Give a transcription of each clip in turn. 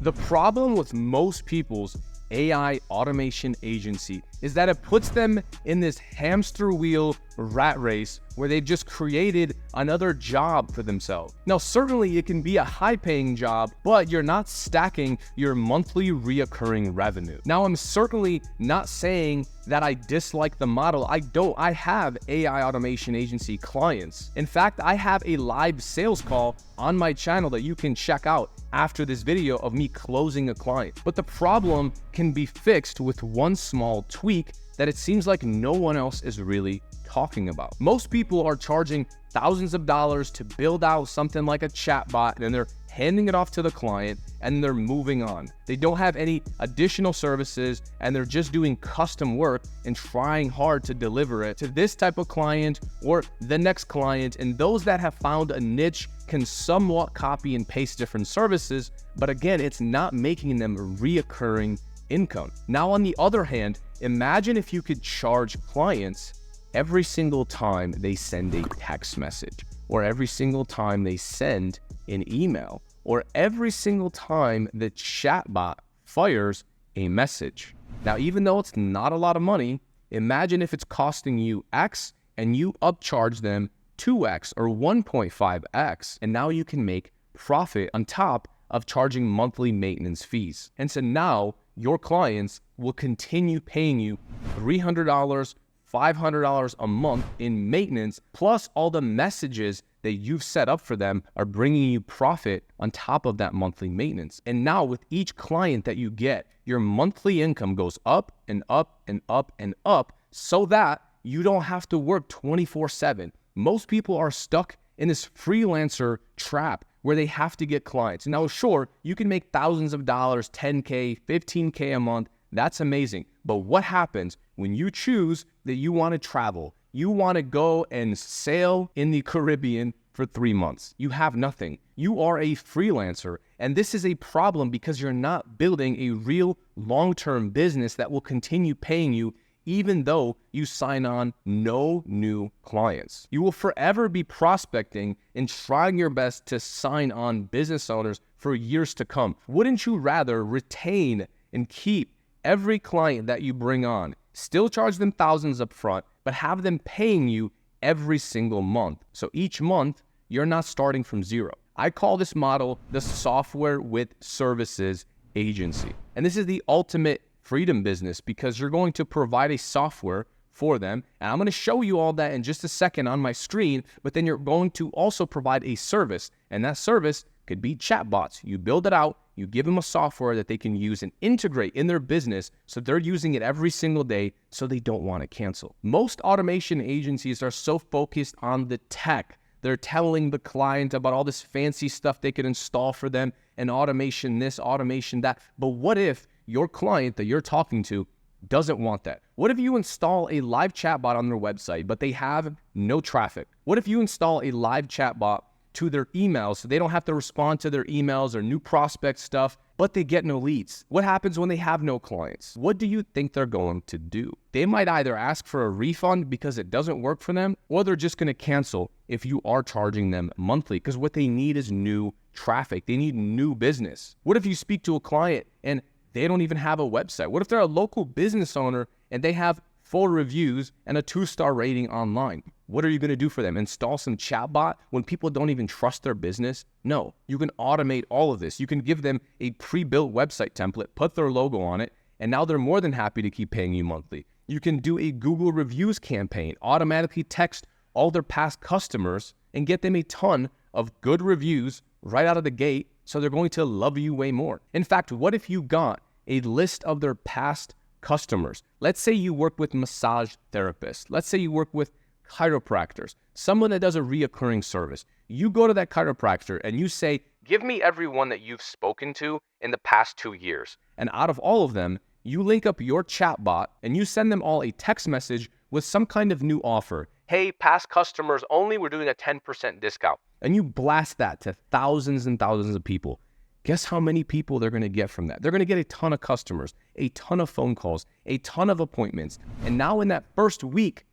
The problem with most people's AI automation agency is that it puts them in this hamster wheel rat race where they've just created another job for themselves. Now, certainly it can be a high-paying job, but you're not stacking your monthly reoccurring revenue. Now, I'm certainly not saying that I dislike the model. I don't. I have AI automation agency clients. In fact, I have a live sales call on my channel that you can check out after this video of me closing a client. But the problem can be fixed with one small tweak that it seems like no one else is really talking about. Most people are charging thousands of dollars to build out something like a chatbot, and they're handing it off to the client and they're moving on. They don't have any additional services and they're just doing custom work and trying hard to deliver it to this type of client or the next client. And those that have found a niche can somewhat copy and paste different services, but again, it's not making them reoccurring income. Now, on the other hand, imagine if you could charge clients every single time they send a text message, or every single time they send an email, or every single time the chatbot fires a message. Now, even though it's not a lot of money, imagine if it's costing you X and you upcharge them 2X or 1.5X, and now you can make profit on top of charging monthly maintenance fees. And so now your clients will continue paying you $300, $500 a month in maintenance, plus all the messages that you've set up for them are bringing you profit on top of that monthly maintenance. And now with each client that you get, your monthly income goes up and up and up and up so that you don't have to work 24/7. Most people are stuck in this freelancer trap where they have to get clients. Now, sure, you can make thousands of dollars, 10K, 15K a month. That's amazing. But what happens when you choose that you want to travel? You want to go and sail in the Caribbean for 3 months. You have nothing. You are a freelancer. And this is a problem because you're not building a real long-term business that will continue paying you even though you sign on no new clients. You will forever be prospecting and trying your best to sign on business owners for years to come. Wouldn't you rather retain and keep every client that you bring on, still charge them thousands up front, but have them paying you every single month? So each month, you're not starting from zero. I call this model the software with services agency. And this is the ultimate freedom business because you're going to provide a software for them. And I'm going to show you all that in just a second on my screen, but then you're going to also provide a service. And that service could be chatbots. You build it out, you give them a software that they can use and integrate in their business so they're using it every single day so they don't want to cancel. Most automation agencies are so focused on the tech. They're telling the client about all this fancy stuff they could install for them and automation this, automation that. But what if your client that you're talking to doesn't want that? What if you install a live chatbot on their website, but they have no traffic? What if you install a live chatbot to their emails so they don't have to respond to their emails or new prospect stuff, but they get no leads? What happens when they have no clients? What do you think they're going to do? They might either ask for a refund because it doesn't work for them, or they're just going to cancel if you are charging them monthly because what they need is new traffic. They need new business. What if you speak to a client and they don't even have a website? What if they're a local business owner and they have 4 reviews and a 2-star rating online? What are you going to do for them? Install some chatbot when people don't even trust their business? No, you can automate all of this. You can give them a pre-built website template, put their logo on it, and now they're more than happy to keep paying you monthly. You can do a Google reviews campaign, automatically text all their past customers and get them a ton of good reviews right out of the gate, so they're going to love you way more. In fact, what if you got a list of their past customers? Let's say you work with massage therapists. Let's say you work with chiropractors, someone that does a reoccurring service. You go to that chiropractor and you say, give me everyone that you've spoken to in the past 2 years. And out of all of them, you link up your chatbot and you send them all a text message with some kind of new offer. Hey, past customers only, we're doing a 10% discount. And you blast that to thousands and thousands of people. Guess how many people they're going to get from that? They're going to get a ton of customers, a ton of phone calls, a ton of appointments. And now in that first week,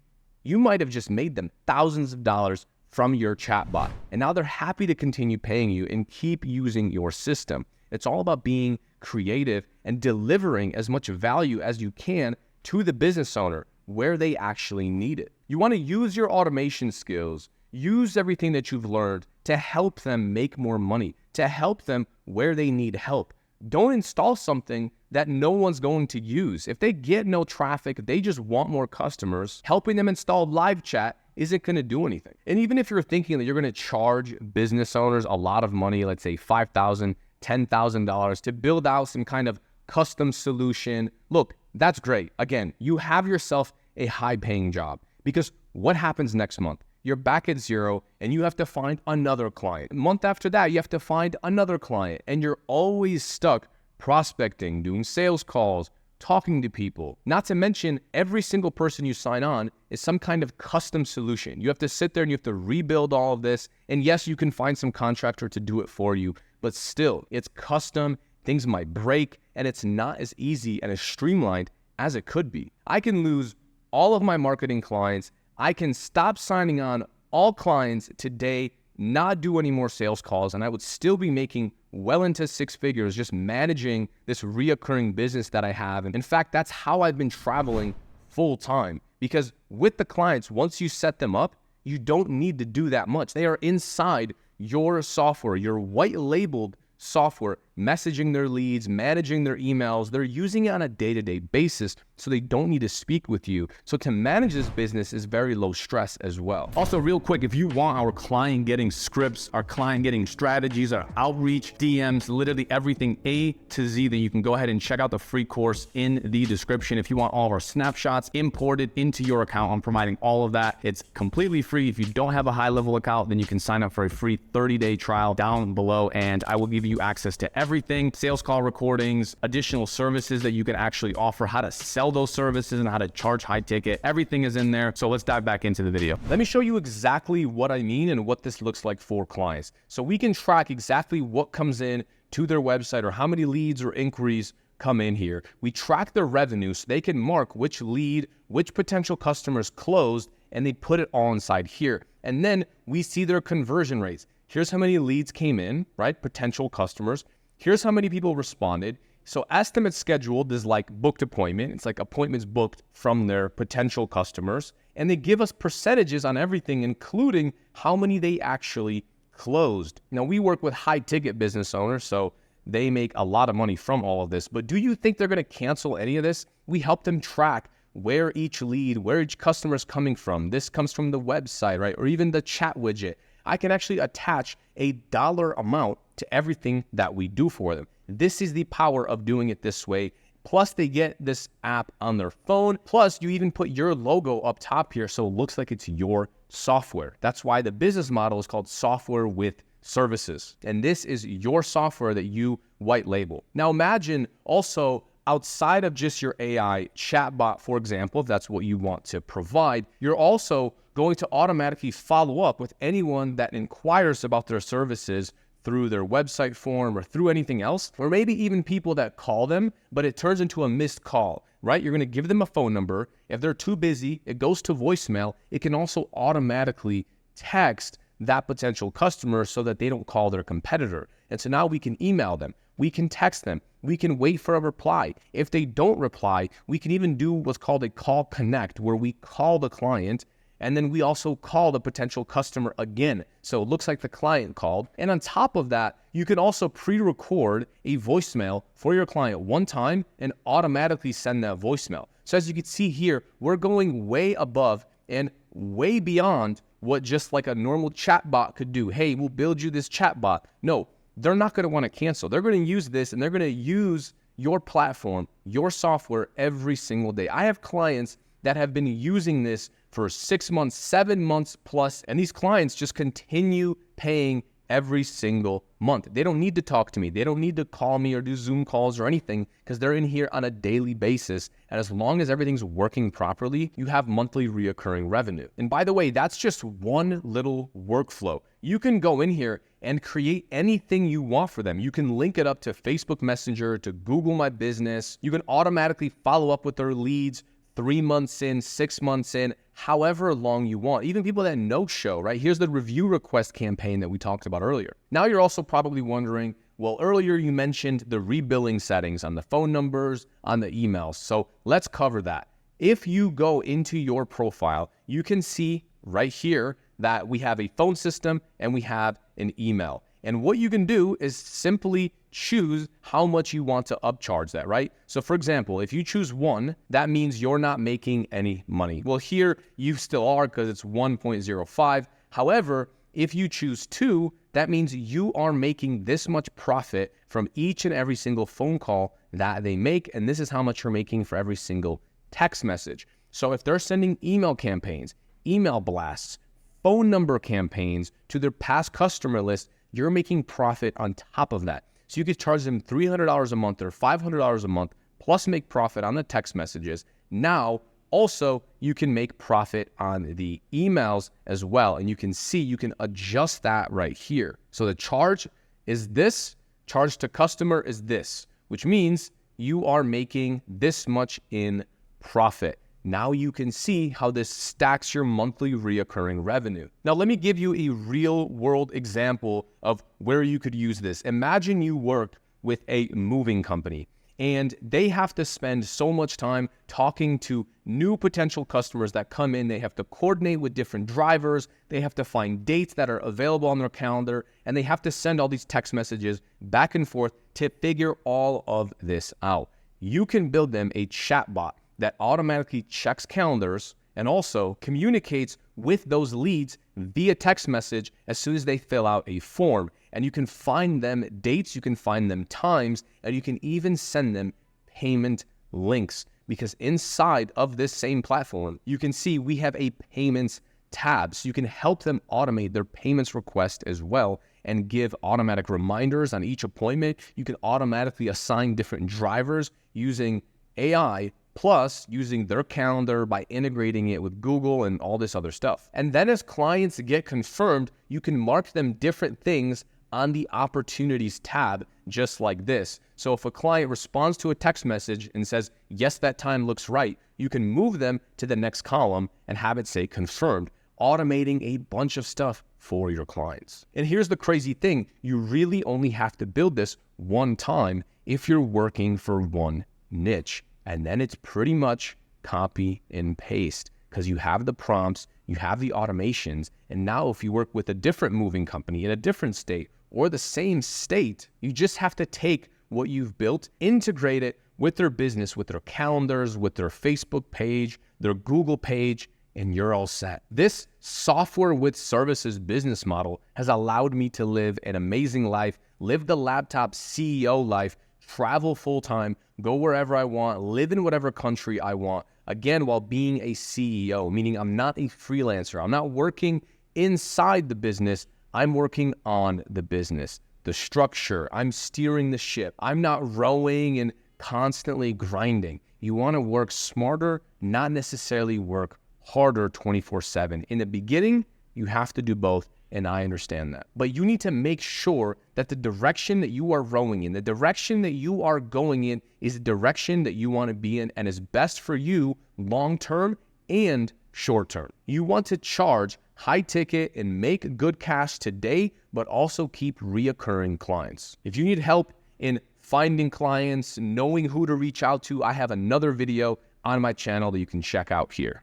you might have just made them thousands of dollars from your chatbot. And now they're happy to continue paying you and keep using your system. It's all about being creative and delivering as much value as you can to the business owner where they actually need it. You want to use your automation skills, use everything that you've learned to help them make more money, to help them where they need help. Don't install something that no one's going to use. If they get no traffic, they just want more customers, helping them install live chat isn't going to do anything. And even if you're thinking that you're going to charge business owners a lot of money, let's say $5,000, $10,000 to build out some kind of custom solution, look, that's great. Again, you have yourself a high-paying job, because what happens next month? You're back at zero and you have to find another client. A month after that, you have to find another client, and you're always stuck prospecting, doing sales calls, talking to people. Not to mention, every single person you sign on is some kind of custom solution. You have to sit there and you have to rebuild all of this. And yes, you can find some contractor to do it for you, but still, it's custom, things might break, and it's not as easy and as streamlined as it could be. I can lose all of my marketing clients. I can stop signing on all clients today, not do any more sales calls, and I would still be making well into six figures just managing this reoccurring business that I have. And in fact, that's how I've been traveling full time, because with the clients, once you set them up, you don't need to do that much. They are inside your software, your white labeled software, messaging their leads, managing their emails. They're using it on a day-to-day basis, so they don't need to speak with you. So to manage this business is very low stress as well. Also, real quick, if you want our client getting scripts, our client getting strategies, our outreach, DMs, literally everything A to Z, then you can go ahead and check out the free course in the description. If you want all of our snapshots imported into your account, I'm providing all of that. It's completely free. If you don't have a high-level account, then you can sign up for a free 30-day trial down below, and I will give you access to everything, sales call recordings, additional services that you can actually offer, how to sell those services and how to charge high ticket. Everything is in there. So let's dive back into the video. Let me show you exactly what I mean and what this looks like for clients. So we can track exactly what comes in to their website or how many leads or inquiries come in here. We track their revenue so they can mark which lead, which potential customers closed, and they put it all inside here. And then we see their conversion rates. Here's how many leads came in, right? Potential customers. Here's how many people responded. So estimates scheduled is like booked appointment. It's like appointments booked from their potential customers. And they give us percentages on everything, including how many they actually closed. Now, we work with high ticket business owners, so they make a lot of money from all of this. But do you think they're going to cancel any of this? We help them track where each lead, where each customer is coming from. This comes from the website, right? Or even the chat widget. I can actually attach a dollar amount to everything that we do for them. This is the power of doing it this way. Plus, they get this app on their phone. Plus, you even put your logo up top here, so it looks like it's your software. That's why the business model is called software with services. And this is your software that you white label. Now, imagine also outside of just your AI chatbot, for example, if that's what you want to provide, you're also going to automatically follow up with anyone that inquires about their services through their website form or through anything else, or maybe even people that call them, but it turns into a missed call, right? You're going to give them a phone number. If they're too busy, it goes to voicemail. It can also automatically text that potential customer so that they don't call their competitor. And so now we can email them. We can text them. We can wait for a reply. If they don't reply, we can even do what's called a call connect, where we call the client and then we also call the potential customer again. So it looks like the client called. And on top of that, you can also pre-record a voicemail for your client one time and automatically send that voicemail. So as you can see here, we're going way above and way beyond what just like a normal chatbot could do. Hey, we'll build you this chatbot. No, they're not going to want to cancel. They're going to use this and they're going to use your platform, your software every single day. I have clients that have been using this for 6 months, 7 months plus, and these clients just continue paying every single month. They don't need to talk to me. They don't need to call me or do Zoom calls or anything, because they're in here on a daily basis. And as long as everything's working properly, you have monthly reoccurring revenue. And by the way, that's just one little workflow. You can go in here and create anything you want for them. You can link it up to Facebook Messenger, to Google My Business. You can automatically follow up with their leads 3 months in, 6 months in, however long you want. Even people that no-show, right? Here's the review request campaign that we talked about earlier. Now you're also probably wondering, Well, earlier you mentioned the rebilling settings on the phone numbers, on the emails. So let's cover that. If you go into your profile, you can see right here that we have a phone system and we have an email. And what you can do is simply choose how much you want to upcharge that, right? So for example, if you choose 1, that means you're not making any money. Well, here you still are because it's 1.05. However, if you choose 2, that means you are making this much profit from each and every single phone call that they make. And this is how much you're making for every single text message. So if they're sending email campaigns, email blasts, phone number campaigns to their past customer list, you're making profit on top of that. So you could charge them $300 a month or $500 a month, plus make profit on the text messages. Now, also, you can make profit on the emails as well. And you can see, you can adjust that right here. So the charge is this, charge to customer is this, which means you are making this much in profit. Now you can see how this stacks your monthly reoccurring revenue. Now, let me give you a real world example of where you could use this. Imagine you work with a moving company and they have to spend so much time talking to new potential customers that come in. They have to coordinate with different drivers. They have to find dates that are available on their calendar, and they have to send all these text messages back and forth to figure all of this out. You can build them a chatbot that automatically checks calendars and also communicates with those leads via text message as soon as they fill out a form. And you can find them dates, you can find them times, and you can even send them payment links. Because inside of this same platform, you can see we have a payments tab. So you can help them automate their payments request as well and give automatic reminders on each appointment. You can automatically assign different drivers using AI, plus using their calendar by integrating it with Google and all this other stuff. And then as clients get confirmed, you can mark them different things on the opportunities tab, just like this. So if a client responds to a text message and says, yes, that time looks right, you can move them to the next column and have it say confirmed, automating a bunch of stuff for your clients. And here's the crazy thing, you really only have to build this one time if you're working for one niche. And then it's pretty much copy and paste because you have the prompts, you have the automations. And now if you work with a different moving company in a different state or the same state, you just have to take what you've built, integrate it with their business, with their calendars, with their Facebook page, their Google page, and you're all set. This software with services business model has allowed me to live an amazing life, live the laptop CEO life, travel full-time, go wherever I want, live in whatever country I want, again, while being a CEO, meaning I'm not a freelancer. I'm not working inside the business. I'm working on the business, the structure. I'm steering the ship. I'm not rowing and constantly grinding. You want to work smarter, not necessarily work harder 24/7. In the beginning, you have to do both. And I understand that. But you need to make sure that the direction that you are rowing in, the direction that you are going in is the direction that you want to be in and is best for you long-term and short-term. You want to charge high ticket and make good cash today, but also keep reoccurring clients. If you need help in finding clients, knowing who to reach out to, I have another video on my channel that you can check out here.